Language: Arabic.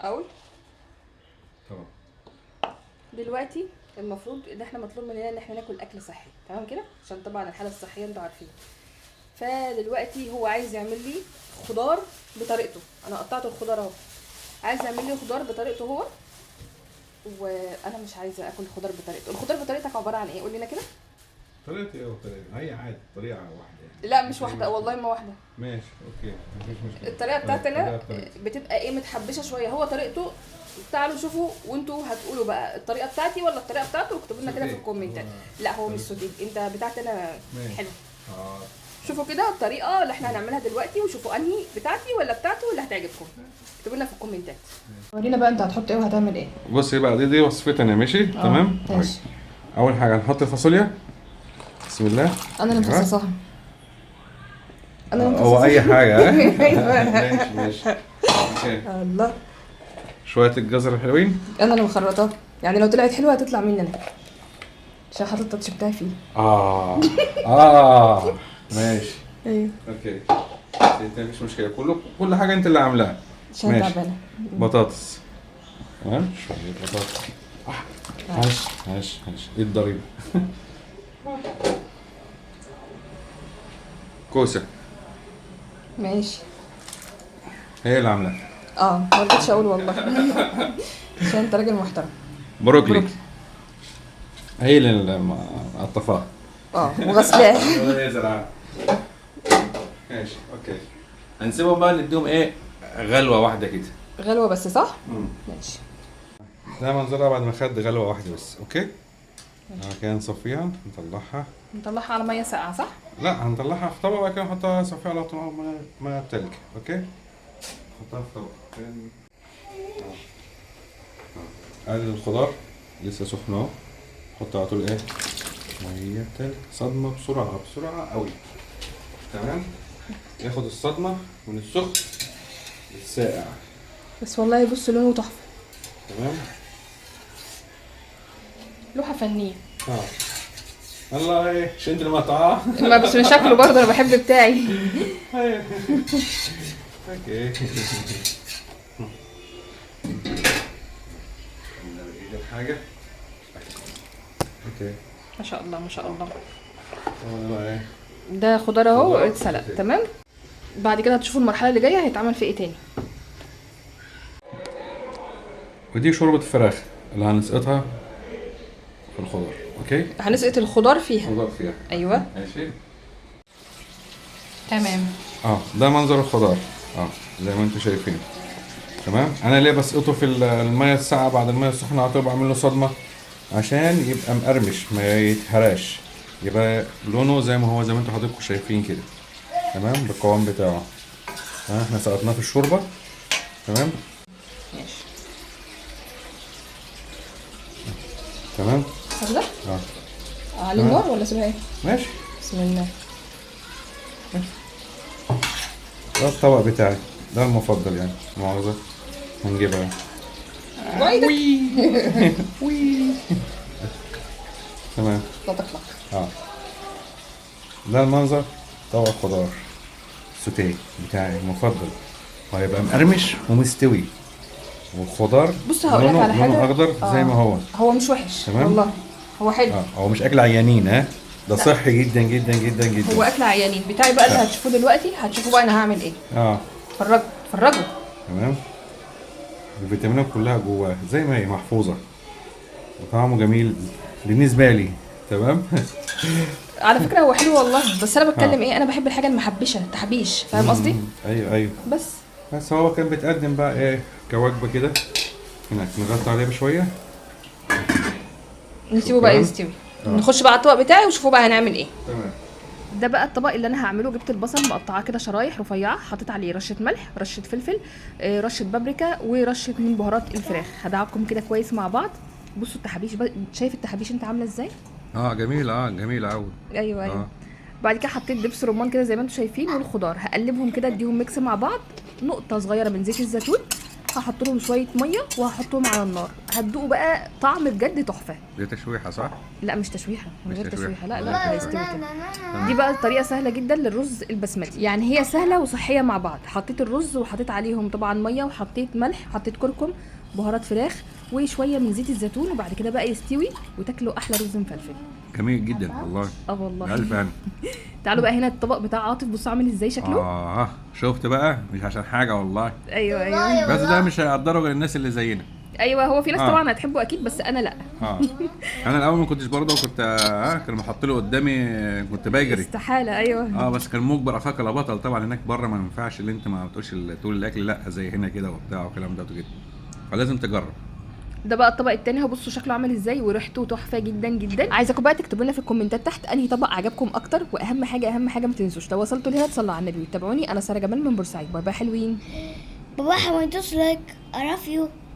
اقول طبعا. دلوقتي المفروض ان احنا مطلوب مننا ان احنا ناكل اكل صحي، تمام كده، عشان طبعا الحاله الصحيه انتوا عارفين. فدلوقتي هو عايز يعمل لي خضار بطريقته، انا قطعت الخضار اهو، عايز يعمل لي خضار بطريقته هو، وانا مش عايزه اكل خضار بطريقته. الخضار بطريقتك عباره عن ايه؟ قول لنا كده. طريقة ايه وطريقة؟ هي عادي طريقة واحدة يعني. لا مش واحده والله، ما واحده. ماشي اوكي مفيش مشكلة. الطريقه بتاعتنا بطريقتي. بتبقى ايه، متحبشه شويه، هو طريقته. تعالوا شوفوا وانتوا هتقولوا بقى الطريقه بتاعتي ولا الطريقه بتاعته، واكتبوا لنا كده في سوتيه. الكومنتات. هو لا هو مش طريقته. سوتيه، انت بتاعتي انا ماشي. حلو. اه شوفوا كده الطريقه اللي احنا هنعملها دلوقتي، وشوفوا انهي بتاعتي ولا بتاعته اللي هتعجبكم. اكتبوا لنا في الكومنتات. ورينا بقى انت هتحط ايه وهتعمل ايه. بصي بقى دي وصفتي انا، ماشي تمام. ماشي. اول حاجة هنحط الفاصوليا. بسم الله. انا اللي أيوة. مفصصاها. انا اللي هو اي حاجة ها؟ ايوه. ماشي ماشي. اوكي. الله. شوية الجزر الحلوين. انا اللي مخرطاها، يعني لو طلعت حلوه هتطلع مني انا، عشان حاطط التاتش بتاعي فيه. ماشي. ايوه اوكي. انت مفيش مشكلة، كل حاجة انت اللي عاملاها. عشان ماشي. تعبانه. بطاطس. تمام شوية بطاطس. هاش ايه الضريبة. كوسة. ماشي. هي اللي عاملاها. ما رضيتش اقول والله. عشان انت راجل محترم. بروكلي. هي اللي مقطفاها. وغسلاه. ولا هي زرعها. ماشي اوكي. هنسيبهم بقى نديهم ايه، غلوة واحدة كده. غلوه بس صح؟ ماشي. ده منظرها بعد ما خد غلوة واحدة بس. اوكي. كده نصفيها نطلعها. نطلعها على ميه ساقعه صح؟ لا هنطلعها في طبق وبعد كده نحطها نصفيها على طول مع التلج. اوكي. نحطها في طبق. ادي الخضار لسه سخن اهو. نحط على طول ايه، ميه تلج، صدمه بسرعه قوي. تمام. ياخد الصدمه من السخن للساقع. بس والله بص لونه تحفه. تمام. لوحه فنيه. الله ايه شد المقطعه. ما بس من شكله برضه انا بحب بتاعي. اوكي. حاجه. اوكي. ما شاء الله ما شاء الله. بقى ايه، ده خضار اهو خضار. اتسلق تمام. بعد كده هتشوفوا المرحله اللي جايه هيتعمل في ايه تاني. ودي شوربه الفراخ اللي هنسقطها في الخضار. اوكي. هنسقط الخضار فيها. خضار فيها. ايوه ماشي. تمام. ده منظر الخضار. زي ما انتم شايفين. تمام. انا ليه بسقطه في الميه الساقعه بعد الميه السخنه على طول، بعمل له صدمه عشان يبقى مقرمش ما يتهراش، يبقى لونه زي ما هو زي ما انتم حضراتكم شايفين كده. تمام. بالقوام بتاعه. احنا سقطناه في الشوربه. تمام. ماشي. تمام. هلا على النار ولا سيبها ايه؟ ماشي. بسم الله. ده الطبق بتاعي، ده المفضل يعني، مؤاخذة. هنجيبها. وي. تمام. لا تقلق. ده المنظر. طبق خضار سوتيه بتاعي المفضل، وهيبقى مقرمش ومستوي، والخضار بص هقول لك على حاجه، لونه اخضر زي ما هو. هو مش وحش. تمام. والله هو حلو. هو مش اكل عيانين، ده لا. صحي جدا جدا جدا جدا. هو اكل عيانين بتاعي بقى اللي هتشوفوه دلوقتي، هتشوفوا بقى انا هعمل ايه. اتفرجوا. تمام. الفيتامينات كلها جواه زي ما هي محفوظه، وطعمه جميل بالنسبه لي. تمام. على فكره هو حلو والله، بس انا بتكلم ايه، انا بحب الحاجه المحبشه تحبيش، فاهم قصدي؟ ايوه. بس هو كان بيتقدم بقى ايه كوجبه كده، هناك نغطي عليه بشويه نسيبه بقى يستوي. نخش بقى على الطبق بتاعي وشوفوا بقى هنعمل ايه. تمام. ده بقى الطبق اللي انا هعمله. جبت البصل مقطعاه كده شرايح رفيعه، حطيت عليه رشه ملح، رشه فلفل، رشه بابريكا، ورشه من بهارات الفراخ. هدعكم كده كويس مع بعض. بصوا التحابيش شايف التحابيش انت عامله ازاي؟ جميله قوي. ايوه. بعد كده حطيت دبس رمان كده زي ما انتم شايفين، والخضار هقلبهم كده اديهم ميكس مع بعض. نقطه صغيره من زيت الزيتون هحط لهم شويه ميه وهحطهم على النار. هتدوقوا بقى طعم بجد تحفه. دي تشويحه صح؟ لا مش تشويحه، من مش غير تشويحة. تشويحه، لا لا هيستوي كده. دي بقى الطريقه سهله جدا للرز البسمتي، يعني هي سهله وصحيه مع بعض. حطيت الرز وحطيت عليهم طبعا ميه وحطيت ملح وحطيت كركم، بهارات فراخ وشويه من زيت الزيتون، وبعد كده بقى يستوي وتاكلوا احلى رز مفلفل. جميل جدا والله. والله. الف هنا. تعالوا بقى هنا الطبق بتاع عاطف، بصوا عامل ازاي شكله. شفت بقى، مش عشان حاجه والله. ايوه ايوه بس ده مش هيقدره غير الناس اللي زينا. ايوه، هو في ناس طبعا هتحبه اكيد بس انا لا. انا الاول ما كنتش برضه، كنت كان محط له قدامي كنت بجري استحاله. ايوه بس كان مجبر اخاك لا بطل طبعا. هناك بره ما ينفعش اللي انت ما بتقولش تقول الاكل لا زي هنا كده وبتاع والكلام ده وكده، فلازم تجرب. ده بقى الطبق التاني، هبصوا شكله عامل ازاي وريحته تحفه جدا جدا. عايزاكم بقى تكتبوا لنا في الكومنتات تحت انهي طبق عجبكم اكتر، واهم حاجه ما تنسوش لو وصلتوا لهنا تصلوا على النبي وتتابعوني. انا ساره جمال من بورسعيد. باي باي حلوين. Bye bye. I want to like. I love you.